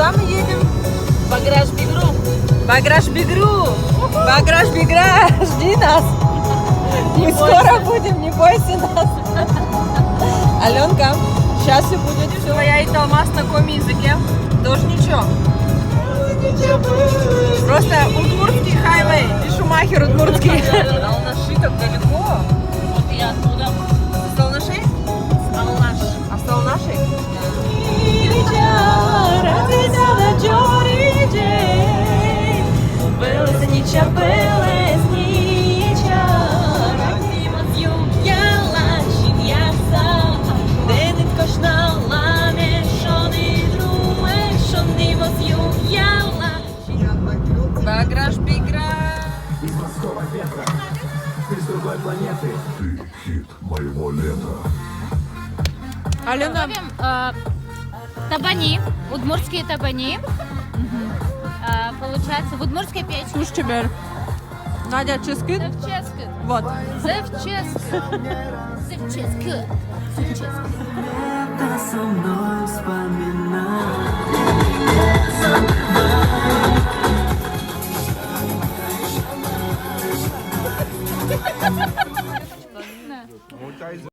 Куда мы едем? Баграш-Бигру. Баграш-Бигру! Баграш-Бигра! Жди нас! Мы скоро будем, не бойся нас! Аленка, сейчас все будет. Твоя италма на каком языке? Тоже ничего. Просто удмуртский хайвей. И Шумахер удмуртский. А у нас так далеко. Вот я оттуда. Столнашей? Алнаш. А Столнашей? Баграш-Бигра. Из морского ветра. Ты с другой планеты. Ты хит моего лета. Алена, Готовим табани, удмуртские табани. Получается, в удмуртской печи. слушай тебя. Надя, ческит? Зевческит. Вот. Зевческит. Зевческит. Зевческит. Со мной.